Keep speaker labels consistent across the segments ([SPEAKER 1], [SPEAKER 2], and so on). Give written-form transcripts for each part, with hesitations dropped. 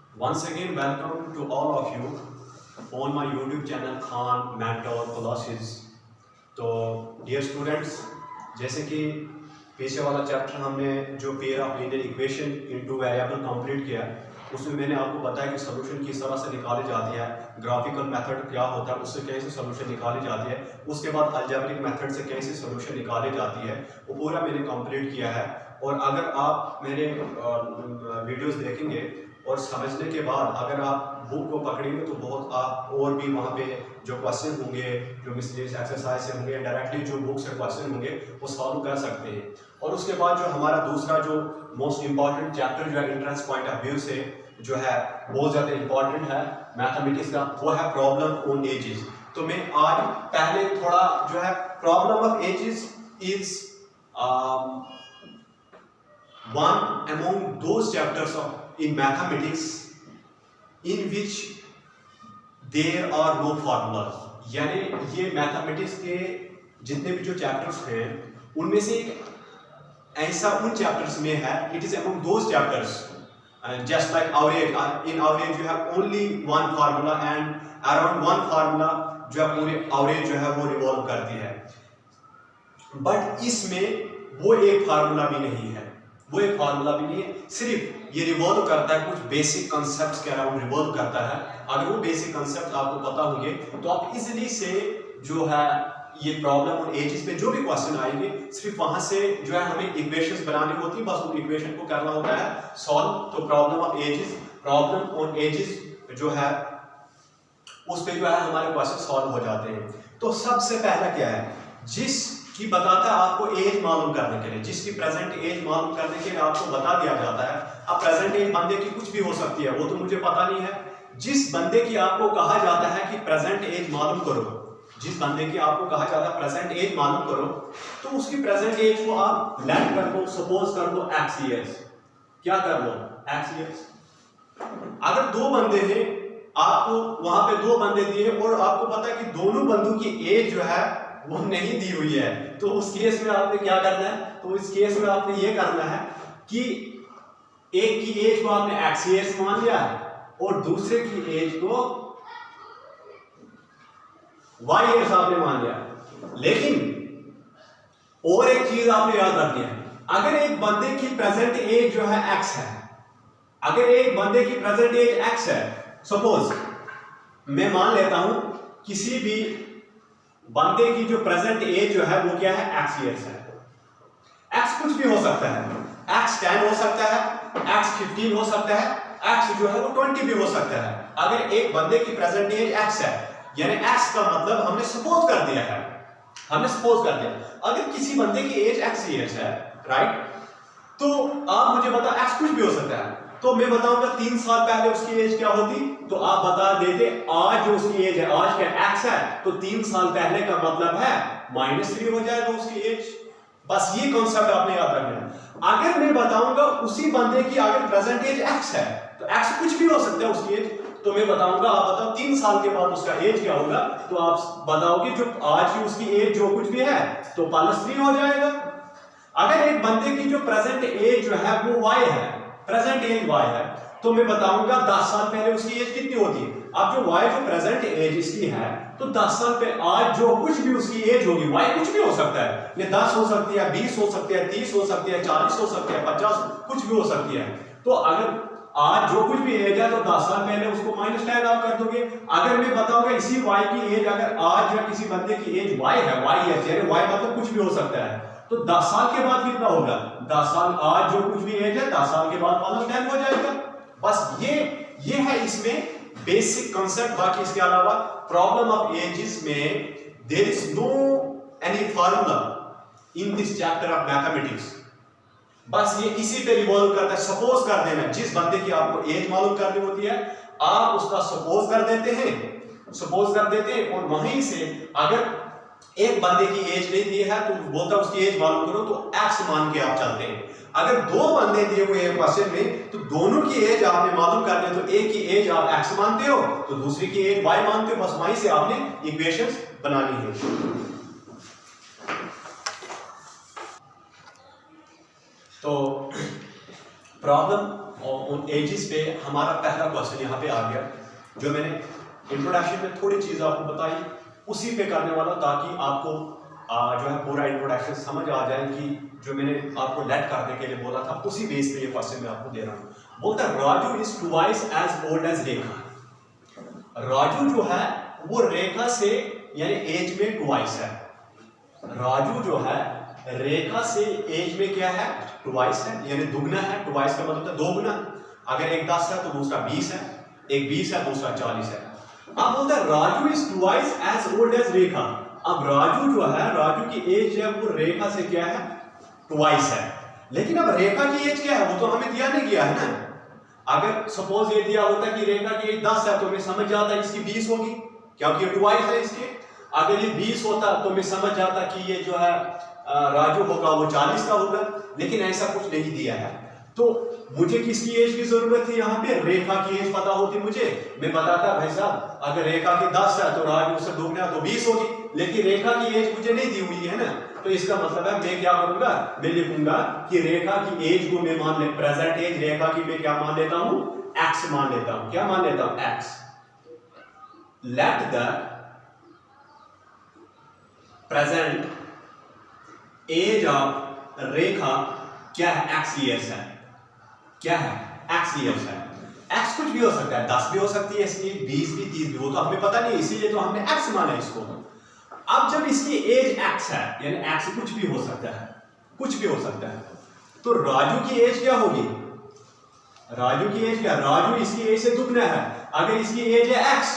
[SPEAKER 1] Once again, welcome to all of you on my YouTube channel Khan Mentor Classes। तो dear students, जैसे कि पीछे वाला chapter हमने जो pair of linear equation into variable complete किया, उसमें मैंने आपको बताया कि सोल्यूशन किस तरह से निकाली जाती है, ग्राफिकल मेथड क्या होता है, उससे कैसे सोल्यूशन निकाली जाती है, उसके बाद अलजेब्रिक मेथड से कैसे सोल्यूशन निकाली जाती है, वो पूरा मैंने कंप्लीट किया है। और अगर आप मेरे वीडियोस देखेंगे और समझने के बाद अगर आप बुक को पकड़ेंगे तो बहुत आप और भी वहाँ पे जो क्वेश्चन होंगे, जो मिसलेनियस एक्सरसाइज से होंगे, डायरेक्टली जो बुक से क्वेश्चन होंगे वो सॉल्व कर सकते हैं। और उसके बाद जो हमारा दूसरा जो मोस्ट इम्पॉर्टेंट चैप्टर जो है एंट्रेंस पॉइंट ऑफ व्यू से जो है बहुत ज़्यादा इम्पॉर्टेंट है मैथमेटिक्स का, वो है प्रॉब्लम ऑन एजेस। तो मैं आज पहले थोड़ा जो है problem of ages is one among those chapters in mathematics in which there are no formulas। यानी ये मैथमेटिक्स के जितने भी जो चैप्टर्स हैं उनमें से एक ऐसा उन चैप्टर्स में है, it is among those chapters just like our age, in our age you have only one formula and around one formula जो है पूरे average जो है वो रिवॉल्व करती है, बट इसमें वो एक फार्मूला भी नहीं है, वो एक फार्मूला भी नहीं है, सिर्फ ये रिवॉल्व करता है कुछ बेसिक कॉन्सेप्ट्स के अराउंड रिवॉल्व करता है। अगर वो बेसिक कॉन्सेप्ट आपको पता होंगे तो आप इजीली से जो है ये प्रॉब्लम ऑन एजेस पे जो भी क्वेश्चन आएंगे सिर्फ वहां से जो है हमें इक्वेशंस बनानी होती है, बस उन इक्वेशन को करना होता है सॉल्व। तो problem of ages, problem on ages जो है उस पे जो है हमारे क्वेश्चन सॉल्व हो जाते हैं। तो सबसे पहला क्या है, जिसकी बताता है आपको एज मालूम करने के लिए, जिसकी प्रेजेंट एज मालूम करने के लिए आपको बता दिया जाता है। अब प्रेजेंट एज बंदे की कुछ भी हो सकती है, वो तो मुझे पता नहीं है। जिस बंदे की आपको कहा जाता है कि प्रेजेंट एज मालूम करो, जिस बंदे की आपको कहा जाता है प्रेजेंट एज मालूम करो, तो उसकी प्रेजेंट एज को आप लेट कर दो, सपोज कर दो x ईयर्स। क्या कर लो, x ईयर्स। अगर दो बंदे हैं, आपको वहां पे दो बंदे दिए और आपको पता है कि दोनों बंदों की एज जो है वो नहीं दी हुई है, तो उस केस में आपने क्या करना है, तो इस केस में आपने ये करना है कि एक की एज को आपने x ईयर्स मान लिया है और दूसरे की एज को y ईयर्स आपने मान लिया। लेकिन और एक चीज आपने याद रखनी है, अगर एक बंदे की प्रेजेंट एज जो है x है, अगर एक बंदे की प्रेजेंट एज x है, सपोज मैं मान लेता हूं किसी भी बंदे की जो प्रेजेंट एज जो है वो क्या है, x ईयर्स है। x कुछ भी हो सकता है, x 10 हो सकता है, x 15 हो सकता है, x जो है वो 20 भी हो सकता है। अगर एक बंदे की प्रेजेंट एज x है, यानी x का मतलब हमने सपोज कर दिया है, हमने सपोज कर दिया अगर किसी बंदे की एज x ईयर्स है, राइट, तो आप मुझे बताओ x कुछ भी हो सकता है, तो मैं बताऊंगा 3 साल पहले उसकी एज क्या होती, तो आप बता देते आज जो उसकी एज है, आज क्या x है, तो 3 साल पहले का मतलब है -3 हो जाएगा उसकी एज। बस ये कॉन्सेप्ट आपने याद रखना है। अगर मैं बताऊंगा उसी बंदे की अगर प्रेजेंट एज x है, तो x कुछ भी हो सकता है उसकी एज, तो मैं बताऊंगा, आप बताओ 3 साल के बाद उसका एज क्या होगा, तो आप बताओगे जो आज की उसकी एज जो कुछ भी है तो +3 हो जाएगा। अगर एक बंदे की जो प्रेजेंट एज जो है वो y है, प्रेजेंट एज y है, तो मैं बताऊंगा 10 साल पहले उसकी एज कितनी होती है। अब जो y जो प्रेजेंट एज इसकी है, तो 10 साल पे आज जो कुछ भी उसकी एज होगी, y कुछ भी हो सकता है, ये 10 हो सकती है, 20 हो सकती है, 30 हो सकती है, 40 हो सकती है, 50 कुछ भी हो सकती है। तो अगर आज जो कुछ भी एज है तो 10 साल पहले उसको -10 आप कर दोगे। अगर मैं बताऊंगा इसी y की एज अगर आज या किसी बंदे की एज y है, y है, यानी y मतलब कुछ भी हो सकता है, तो 10 साल के बाद कितना होगा, 10 साल आज जो कुछ भी एज है 10 साल के बाद -10 हो जाएगा। बस ये है इसमें बेसिक कॉन्सेप्ट। बाकी इसके अलावा प्रॉब्लम ऑफ एजेस में there is no any formula in this chapter of mathematics. बस ये इसी पे रिवॉल्व करता है, सपोज कर देना। जिस बंदे की आपको एज मालूम करनी होती है आप उसका सपोज कर देते हैं, सपोज कर देते हैं, और वहीं से अगर एक बंदे की एज नहीं दी है तो बोलता उसकी एज मालूम करो, तो x मान के आप चलते हैं। अगर दो बंदे दिए हुए हैं क्वेश्चन में, तो दोनों की एज आपने मालूम करनी है, तो एक की एज आप x मानते हो तो दूसरी की एज y मानते हो, बस वहीं से आपने इक्वेशंस बनानी है। तो प्रॉब्लम और उन एजेस पे हमारा पहला क्वेश्चन यहाँ पे आ गया, जो मैंने इंट्रोडक्शन में थोड़ी चीज़ आपको बताई उसी पे करने वाला, ताकि आपको जो है पूरा इंट्रोडक्शन समझ आ जाए कि जो मैंने आपको लेट करने के लिए बोला था उसी बेस पे ये क्वेश्चन मैं आपको दे रहा हूँ। बोलता है Raju is twice as old as Rekha. Raju जो है वो रेखा से यानी एज में ट्वाइस है। राजू जो है रेखा से एज में क्या है, ट्वाइस है, यानी दुगना है। ट्वाइस का मतलब दो गुना। अगर एक 10 है तो दूसरा 20 है, एक 20 है दूसरा 40 है। अब बोलता है Raju is twice as old as Rekha. अब राजू जो है, राजू की एज है वो रेखा से क्या है, ट्वाइस है। लेकिन अब रेखा की एज क्या है वो तो हमें दिया नहीं गया है ना। अगर सपोज ये दिया होता कि रेखा की एज 10 है तो मैं समझ जाता इसकी 20 होगी, क्योंकि ये ट्वाइस है इसके। अगर ये 20 होता तो मैं समझ जाता कि ये जो है राजू होगा वो 40 का होगा, लेकिन ऐसा कुछ नहीं दिया है। तो मुझे किसकी एज की जरूरत थी, यहाँ पे रेखा की एज पता होती मुझे, मैं बताता भाई साहब अगर रेखा की 10 है तो राजू से दुगना तो 20 होगी, लेकिन रेखा की एज मुझे नहीं दी हुई है ना। तो इसका मतलब है मैं क्या करूंगा, मैं लिखूंगा कि रेखा की एज को मैं मान ले, प्रेजेंट एज रेखा की मैं क्या मान लेता हूं, एक्स मान लेता हूं। क्या मान लेता हूं, x. Let the present age of Rekha क्या है, एक्स ईयर्स है। क्या है, एक्स ईयर्स है। एक्स कुछ भी हो सकता है, 10 भी हो सकती है इसकी, 20 भी, 30 भी, वो तो हमें पता नहीं, इसीलिए तो हमने एक्स माना इसको। अब जब इसकी एज एक्स है, यानी एक्स कुछ भी हो सकता है, कुछ भी हो सकता है, तो राजू की एज क्या होगी, राजू की एज क्या, राजू इसकी एज से दुगना है। अगर इसकी एज है एक्स,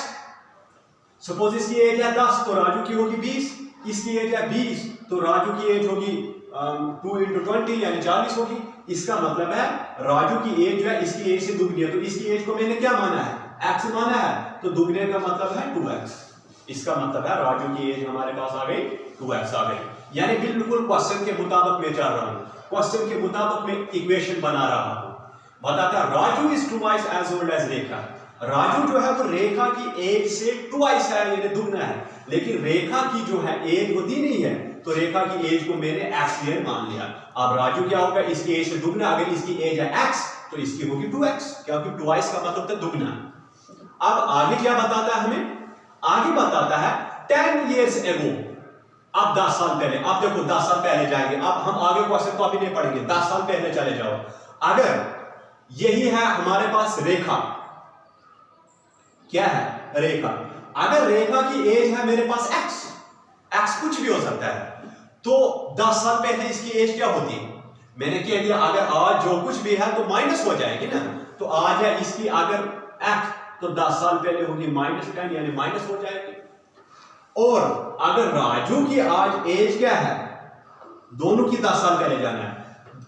[SPEAKER 1] सपोज इसकी एज है 10 तो राजू की होगी 20, इसकी एज है 20 तो राजू की एज होगी 2 × 20 यानी 40 होगी। इसका मतलब है राजू की एज जो है इसकी एज से दुगनी है, तो इसकी एज को मैंने क्या माना है, एक्स माना है, तो दुगने का मतलब है 2x। इसका मतलब है राजू की एज हमारे पास आ गई 2x आ गई। यानी बिल्कुल क्वेश्चन के मुताबिक मैं चल रहा हूं, क्वेश्चन के मुताबिक मैं इक्वेशन बना रहा हूं। बताता Raju is twice as old as Rekha. Raju जो है वो रेखा की एज से ट्वाइस है यानी दुगना है, लेकिन रेखा की जो है एज वो दी नहीं है, तो रेखा की एज को मैंने एक्स ईयर मान लिया। अब राजू क्या होगा, इसकी एज से दुगना, अगर इसकी एज है एक्स तो इसकी होगी 2x, क्योंकि ट्वाइस का मतलब है दुगना। अब आगे क्या बताता है हमें, आगे बताता है 10 years ago। अब 10 साल पहले, अब देखो 10 साल पहले जाएंगे, अब हम आगे क्वेश्चन तो अभी नहीं पढ़ेंगे, 10 साल पहले चले जाओ। अगर यही है हमारे पास रेखा, क्या है, रेखा। अगर रेखा की एज है मेरे पास एक्स, एक्स कुछ भी हो सकता है, तो 10 साल पहले इसकी एज क्या होती है, मैंने कह दिया अगर आज जो कुछ भी है तो माइनस हो जाएगी ना। तो आज है इसकी अगर एक्स तो 10 साल पहले होगी -10 यानी माइनस हो जाएगी। और अगर राजू की आज एज क्या है, दोनों की 10 साल पहले जाना है।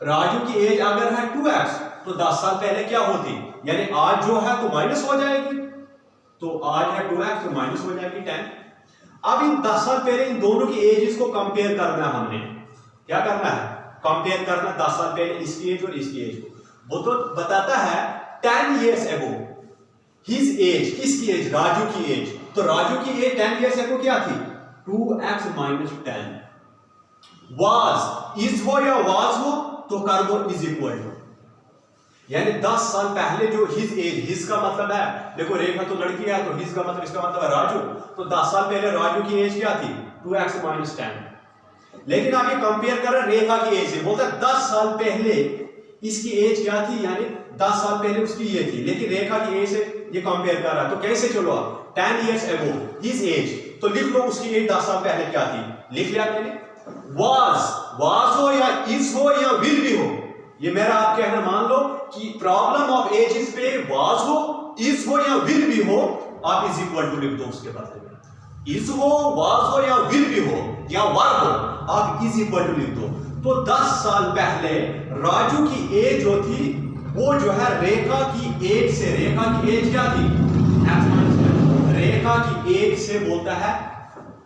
[SPEAKER 1] राजू की एज अगर है 2x तो 10 साल पहले क्या होती, यानी आज जो है तो माइनस हो जाएगी, तो आज है 2x तो माइनस हो जाएगी 10। अब इन 10 साल पहले इन दोनों की एजेस को कंपेयर करना, हमने क्या करना है, कंपेयर करना 10 साल पहले इसकी एज और इसकी एज को। वो तो बताता है 10 years ago हिज एज, किसकी एज, राजू की एज। तो राजू की एज 10 years ago क्या थी, 2x - 10। वाज, इज हो या वाज हो तो कर दो इज इक्वल टू, यानी 10 साल पहले जो हिज एज, हिज का मतलब है, देखो रेखा तो लड़की है तो हिज का मतलब, इसका मतलब है राजू, तो 10 साल पहले राजू की एज क्या थी, 2x - 10। लेकिन आप ये कंपेयर कर रहे रेखा की एज से, बोलता है 10 साल पहले इसकी एज क्या थी, यानी 10 साल पहले उसकी ये थी, लेकिन रेखा की एज से ये कंपेयर कर रहा है। तो कैसे, चलो आप 10 years ago हिज एज, तो लिख लो उसकी एज 10 साल पहले क्या थी, लिख लिया मैंने। वाज, वाज हो या इज हो या विल भी हो, ये मेरा आप कहना मान लो कि प्रॉब्लम ऑफ एजेस पे वाज हो, इज हो या विल भी हो, आप इज इक्वल टू लिख दो उसके बदले में। इज हो, वाज हो या विल भी हो या वर हो, आप इज इक्वल टू लिख दो। तो 10 साल पहले राजू की एज जो थी वो जो है रेखा की एज से, रेखा की एज क्या थी, रेखा की एज से बोलता है,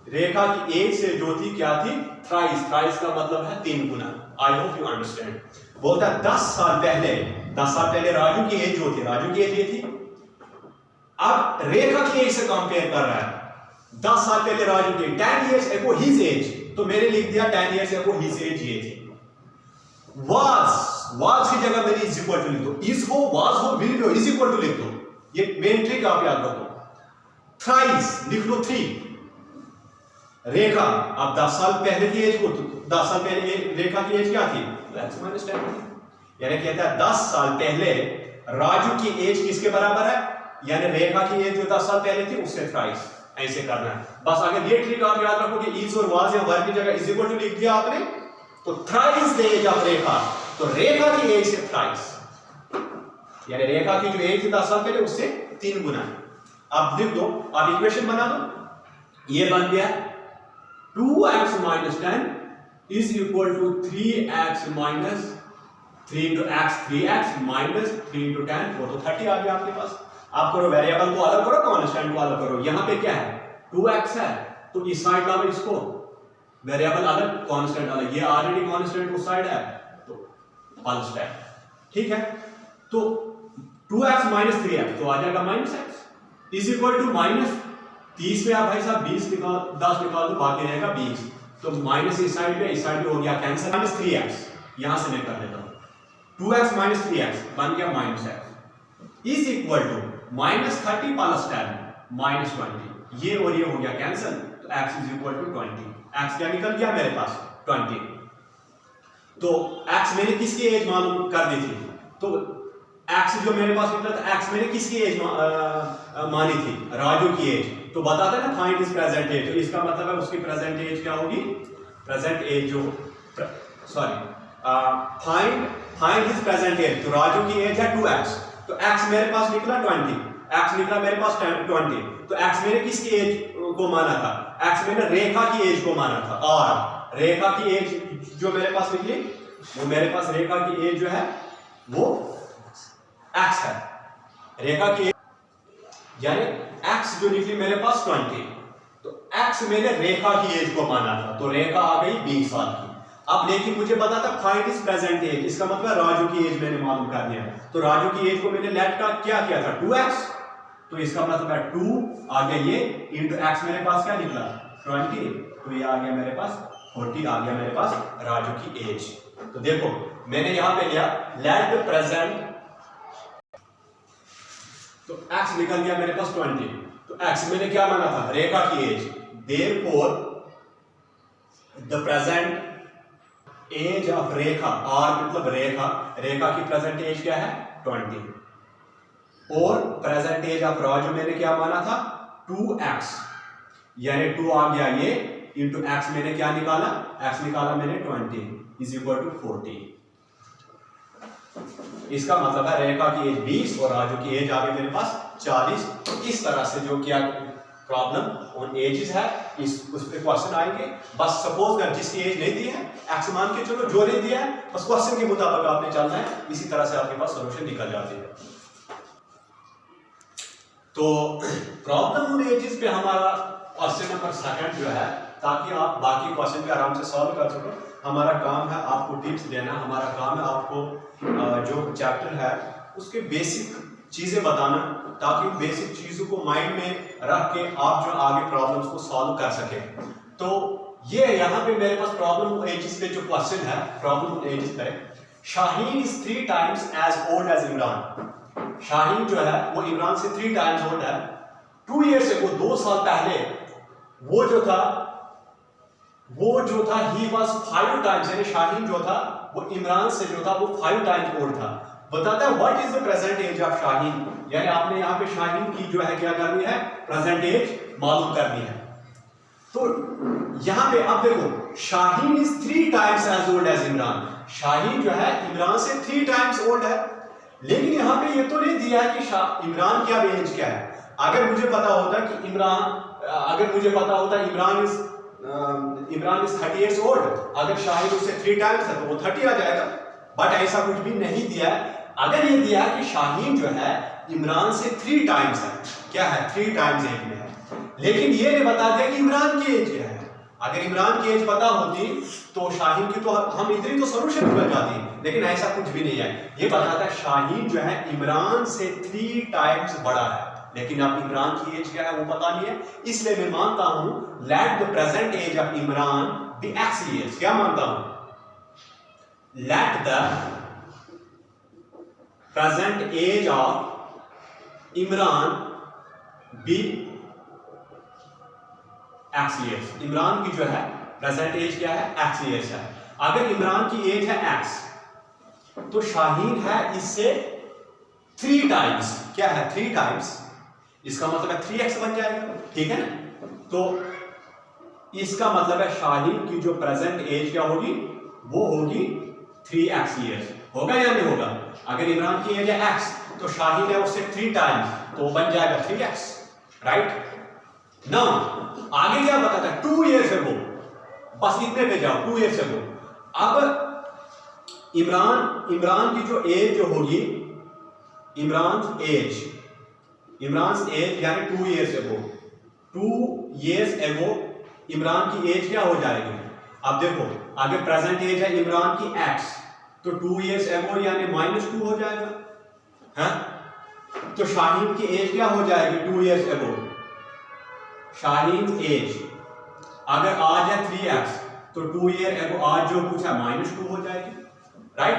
[SPEAKER 1] रेखा की एज से जो थी क्या थी, थ्राइस, थ्राइस का मतलब है 3 गुना। I hope you understand. बोलता है 10 साल पहले, 10 साल पहले राजू की एज जो थी, राजू की एज ये थी। अब रेखा की एज से कंपेयर कर रहा है, 10 साल पहले राजू की 10 years ago हिज एज, तो मैंने लिख दिया 10 years ago हिज एज ये थी। वाज, वाज की जगह मैंने इज इक्वल टू लिख दो, इज हो वाज हो विल हो, इज इक्वल टू लिख दो। ये मेन ट्रिक आप याद रखो। थ्राइस लिख लो 3। रेखा, अब 10 साल पहले की एज को, 10 साल पहले रेखा की एज क्या थी? x माइनस 10 थी। यानी कहता है 10 साल पहले राजू की एज किसके बराबर है? यानी रेखा की एज जो 10 साल पहले थी उससे थ्राइस। ऐसे करना है बस। अगर ये ट्रिक आप याद रखो कि इज और वाज या वर की जगह इज इक्वल टू लिख दिया आपने, तो थ्राइस द एज ऑफ रेखा, तो रेखा की एज से थ्राइस, यानी रेखा की जो एज थी 10 साल पहले उससे 3 गुना। आप लिख दो, आप इक्वेशन बना दो। ये बन गया 2x minus 10 is equal to 3x minus 3 into x 3x minus 3 into 10, वो तो 30 आ गया आपके पास। आप करो वेरिएबल को अलग करो, कांस्टेंट को अलग करो। यहां पे क्या है? 2x है, तो इस साइड लाओ इसको, वेरिएबल अलग कांस्टेंट अलग। ये ऑलरेडी कांस्टेंट उस साइड है तो कांस्टेंट, ठीक है। तो 2x माइनस 3x तो आ जाएगा minus x is equal to minus 30 में आप भाई साहब 20 निकाल 10 निकाल दो, बाकी रहेगा 20। तो माइनस इस साइड पे, इस साइड पे हो गया कैंसिल। माइनस 3x यहां से मैं कर देता हूं। 2x माइनस 3x बन गया minus x is equal to minus 30 plus 10 minus 20। ये और ये हो गया कैंसिल, तो x is equal to 20। x क्या निकल गया मेरे पास? 20। तो x मैंने किसकी एज मालूम कर दी थी, तो x जो मेरे पास निकला था, x मैंने किसकी एज मानी थी? राजू की एज। तो बताता है ना फाइंड हिज प्रेजेंट एज, तो इसका मतलब है उसकी प्रेजेंट एज क्या होगी? प्रेजेंट एज जो फाइंड हिज प्रेजेंट एज, तो राजू की एज है 2x, तो x मेरे पास निकला 20, x निकला मेरे पास 20। तो x मैंने किसकी एज को माना था? x मैंने रेखा की एज को माना था, और रेखा की एज जो मेरे पास निकली, वो मेरे पास रेखा की एज जो है वो x है। रेखा की यानी x जो निकली मेरे पास 20, तो x मैंने रेखा की एज को माना था, तो रेखा आ गई 20 साल की। अब लेकिन मुझे पता था फाइंड हिज प्रेजेंट एज, इसका मतलब राजू की एज मैंने मालूम कर दिया। तो राजू की एज को मैंने लेट का क्या किया था? 2x, तो इसका मतलब है 2 आ गया ये इंटू x, मेरे पास क्या निकला? 20, तो ये आ गया मेरे पास 40 आ गया मेरे पास राजू की एज। तो देखो मैंने यहां पे लिया लेट द प्रेजेंट, तो x निकल गया मेरे पास 20, तो x मैंने क्या माना था? रेखा की age. Therefore the present age of Rekha, और मतलब रेखा की प्रेजेंट एज क्या है? 20, और प्रेजेंट एज ऑफ राजू मैंने क्या माना था? 2x, यानी 2 आ गया ये इंटू x मैंने क्या निकाला? x निकाला मैंने 20 इज इक्वल टू 40। इसका मतलब है रेखा की एज 20 और राजू की एज आ गई मेरे पास 40। तो इस तरह से जो क्या प्रॉब्लम ऑन एजेस है, उस पे क्वेश्चन आएंगे। बस सपोज कर जिसकी एज नहीं दी है x मान के चलो, जो नहीं दिया है बस क्वेश्चन के मुताबिक आपने चलना है, इसी तरह से आपके पास सॉल्यूशन निकल जाती है। तो प्रॉब्लम ऑन एजेस पे हमारा क्वेश्चन नंबर 2 जो है, ताकि आप बाकी क्वेश्चन भी आराम से सॉल्व कर सको। हमारा काम है आपको टिप्स देना, हमारा काम है आपको जो चैप्टर है उसके बेसिक चीजें बताना, ताकि बेसिक चीजों को माइंड में रख के आप जो आगे प्रॉब्लम्स को सॉल्व कर सके। तो ये यहाँ पे मेरे पास प्रॉब्लम एजेस पे जो क्वेश्चन है, प्रॉब्लम एजेस पे, Shaheen is 3 times as old as Imran. Shaheen जो है वो इमरान से 3 टाइम्स ओल्ड है। 2 ईयर्स से, वो 2 साल पहले वो जो था ही वॉज 5 टाइम्स, यानी शाहीन जो था वो इमरान से जो था वो 5 टाइम्स ओल्ड था। बताता है what is the present age of Shaheen, यानी आपने यहाँ पे शाहीन की जो है क्या करनी है? प्रेजेंट एज मालूम करनी है। तो यहाँ पे आप देखो Shaheen is 3 times as old as Imran. Shaheen जो है इमरान से 3 टाइम्स ओल्ड है, लेकिन यहाँ पे ये तो नहीं दिया है कि इमरान की अब एज क्या है। अगर मुझे पता होता कि इमरान इज 30 इयर्स ओल्ड, अगर शाहीन उससे 3 टाइम्स है तो वो 30 आ जाएगा, बट ऐसा कुछ भी नहीं दिया है। अगर ये दिया है कि शाहीन जो है इमरान से 3 टाइम्स है, क्या है? 3 टाइम्स एज में है, लेकिन ये नहीं बता दिया कि इमरान की एज क्या है। अगर इमरान की एज पता होती तो शाहीन की तो हम इतनी तो सॉल्यूशन निकल जाती, लेकिन ऐसा कुछ भी नहीं है। ये बताता है शाहीन जो है इमरान से 3 टाइम्स बड़ा है, लेकिन अब इमरान की एज क्या है वो पता नहीं है। इसलिए मैं मानता हूं let the present age of Imran be x years. क्या मानता हूं? Let the present age of Imran be X years. Imran की जो है प्रेजेंट एज क्या है, एक्स ईयर्स है। अगर इमरान की एज है एक्स तो शाहीन है इससे 3 टाइम्स, क्या है 3 टाइम्स, इसका मतलब है 3x बन जाएगा, ठीक है ना। तो इसका मतलब है शाहीन की जो प्रेजेंट एज क्या होगी, वो होगी 3x ईयर्स। होगा या नहीं होगा? अगर इमरान की एज है x तो शाहीन है उससे 3 टाइम्स, तो बन जाएगा 3x, राइट। नाउ आगे क्या बताता है, 2 ईयर्स अगो, बस इतने पे जाओ, 2 ईयर्स अगो। अब इमरान की जो एज जो होगी, इमरान एज यानी 2 years ago, 2 years ago Imran की एज क्या हो जाएगी। अब देखो आगे प्रेजेंट एज है इमरान की x, तो 2 ईयर्स अगो यानी -2 हो जाएगा, है। तो शाहीन की एज क्या हो जाएगी 2 ईयर्स अगो। शाहीन एज अगर आज है 3x तो 2 ईयर अगो आज जो कुछ है -2 हो जाएगी, राइट।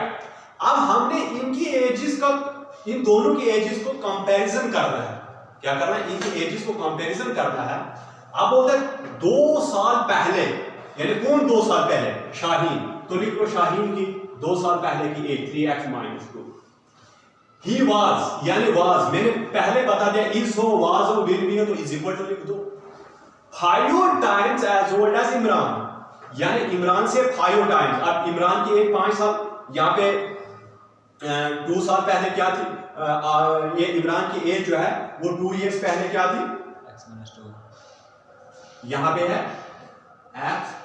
[SPEAKER 1] अब हमने इनकी एजेस का, इन दोनों की एजेस को कंपैरिजन करना है। क्या करना है, इनकी एजेस को कंपैरिजन करना है। अब बोलते हैं 2 साल पहले, यानी कौन 2 साल पहले, शाहीन, तो लिख लो शाहीन की 2 साल पहले की एज 3x - 2। ही वाज यानी वाज, मैंने पहले बता दिया, इज हो, वाज हो, विल बी हो, तो इज इक्वल टू लिख दो 5 times as old as Imran, यानी इमरान से 5 टाइम्स। अब इमरान की एज 5 साल, यहाँ पे 2 साल पहले क्या थी, ये इमरान की एज जो है वो 2 इयर्स पहले क्या थी,
[SPEAKER 2] x - 2,
[SPEAKER 1] यहाँ पे है x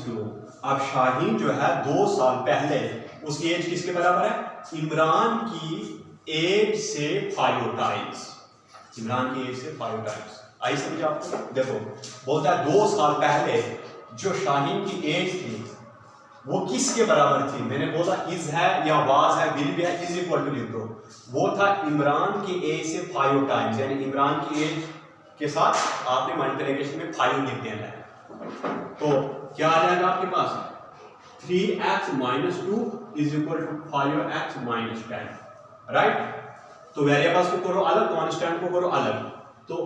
[SPEAKER 1] - 2। अब शाहीन जो है 2 साल पहले, उसकी एज किसके बराबर है, इमरान की एज से 5 टाइम्स, इमरान की एज से 5 टाइम्स। आई समझ आपको? देखो बोलता है 2 साल पहले जो शाहीन की एज थी वो किसके बराबर थी, मैंने बोला इज है या वाज है, विल भी है, इज इक्वल टू लिख दो। वो था इमरान की एज से 5 टाइम्स, यानी इमरान की एज के साथ आपने मल्टीप्लिकेशन में 5 लिख देना है। तो क्या आ जाएगा आपके पास, 3x - 2 is equal to 5x - 10, right. तो वेरिएबल्स को करो अलग, कांस्टेंट को करो अलग। तो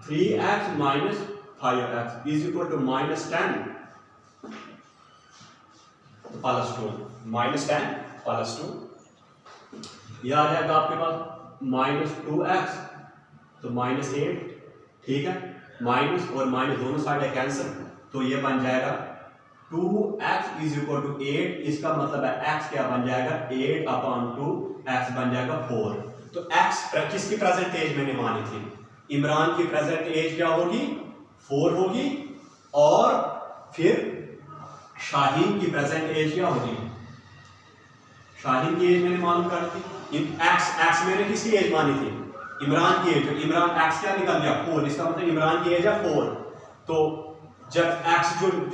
[SPEAKER 1] 3x - 5x is equal to -10 plus 2, -10 plus 2, यह आ जाएगा आपके पास -2x, तो -8, ठीक है। माइनस और माइनस दोनों साइड है कैंसिल, तो ये बन जाएगा 2x इज इक्वल टू 8। इसका मतलब है x क्या बन जाएगा, 8/2, x बन जाएगा 4। तो x किसकी प्रेजेंट एज मैंने मानी थी, इमरान की प्रेजेंट एज क्या होगी, 4 होगी, और फिर शाहीन की प्रेजेंट एज क्या होगी, शाहीन की एज मैंने मालूम कर दी। x मैंने किसकी एज मानी थी, इमरान की एज। तो इमरान x क्या निकल गया 4, इसका मतलब इमरान की एज है 4। तो जब x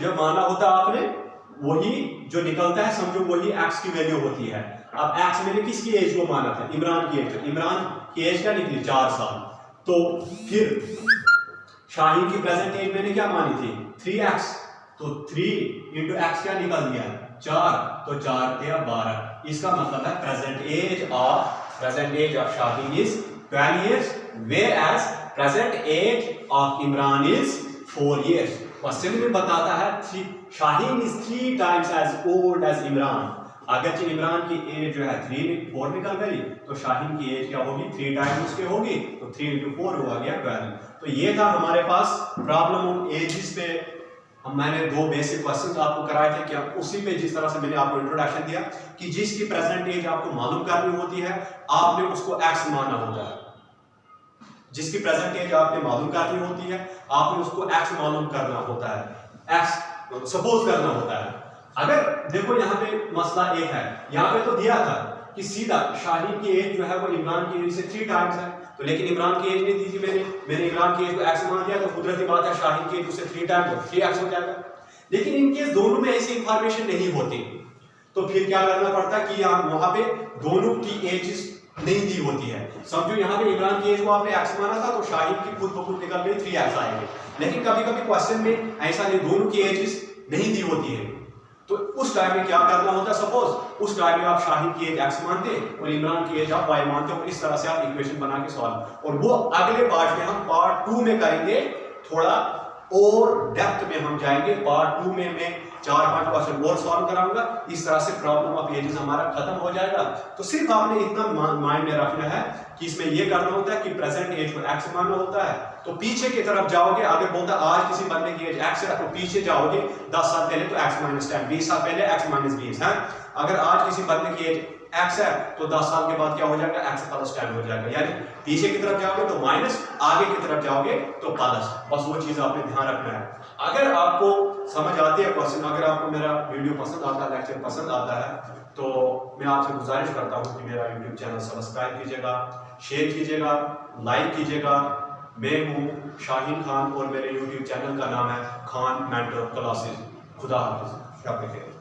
[SPEAKER 1] जो माना होता है आपने, वही जो निकलता है समझो वही x की वैल्यू होती है। अब x मैंने किसकी एज को माना था, इमरान की एज। तो इमरान की एज क्या निकली 4 साल। तो फिर शाहीन की प्रेजेंट एज मैंने क्या मानी थी 3x, तो 3 into x क्या निकल गया 4, तो 4 × 12। इसका मतलब है present age of Shaheen is 12 years, whereas present age of Imran is 4 years। Question में बताता है Shaheen is 3 times as old as Imran। अगर इमरान की एज जो है 4 निकल गई, तो शाहीन की एज क्या होगी 3 टाइम्स उसके होगी, तो 3 × 4 हुआ गया 12। तो ये था हमारे पास प्रॉब्लम ऑफ एजेस पे। मैंने 2 बेसिक क्वेश्चंस आपको कराए थे, क्या उसी पे जिस तरह से मैंने आपको इंट्रोडक्शन दिया कि जिसकी प्रेजेंट एज आपको मालूम करनी होती है, आपने उसको x मानना होता है। जिसकी प्रेजेंट एज आपने मालूम करनी होती है, आपने उसको x मालूम करना होता है, x सपोज करना होता है। अगर देखो यहाँ पे मसला एक है, यहाँ पे तो दिया था कि सीधा शाहीन की एज जो है वो इमरान की एज से 3 टाइम्स है, तो लेकिन इमरान की एज नहीं दी थी मैंने इमरान की एज को x मान दिया, तो कुदरती बात है शाहीन की एज उससे 3 टाइम्स 3x हो जाएगा। लेकिन इनकेस दोनों में ऐसी इंफॉर्मेशन नहीं होती, तो फिर क्या करना पड़ता कि वहां पे दोनों की एज नहीं दी होती है। समझो यहाँ पे इमरान की एज को आपने x माना था, तो शाहीन की खुद ब खुद निकल गई 3x आएंगे। लेकिन कभी कभी क्वेश्चन में ऐसा नहीं, दोनों की एज नहीं दी होती है, तो उस टाइम में क्या करना होता है, सपोज उस टाइम में आप शाहिद की एज x मानते और इमरान की एज आप y मानते हो, इस तरह से आप इक्वेशन बना के सॉल्व, और वो अगले पार्ट में हम पार्ट 2 में करेंगे, थोड़ा और डेप्थ में हम जाएंगे। पार्ट 2 में मैं 4-5 क्वेश्चन और सॉल्व कराऊंगा। इस तरह से प्रॉब्लम ऑफ एजेस हमारा खत्म हो जाएगा। तो सिर्फ आपने इतना माइंड में रखना है कि इसमें यह करना होता है कि प्रेजेंट एज को x मानना होता है। तो पीछे की तरफ जाओगे, अगर बोलता आज किसी बंदे की एज x है तो पीछे जाओगे 10 साल पहले तो x - 10, 20 साल पहले x - 20 है। अगर आज किसी बंदे की एज x है तो 10 साल के बाद क्या हो जाएगा, x + 10 हो जाएगा। यानी पीछे की तरफ जाओगे तो माइनस, आगे की तरफ जाओगे तो प्लस। बस वो चीज आपने ध्यान रखना है। अगर आपको समझ आती है क्वेश्चन, अगर आपको मेरा वीडियो पसंद आता है, लेक्चर पसंद आता है, तो मैं आपसे गुजारिश करता हूं कि मेरा यूट्यूब चैनल सब्सक्राइब कीजिएगा, शेयर कीजिएगा, लाइक कीजिएगा। मैं हूं शाहीन खान और मेरे यूट्यूब चैनल का नाम है खान मेंटर क्लासेस। खुदा हाफिज़।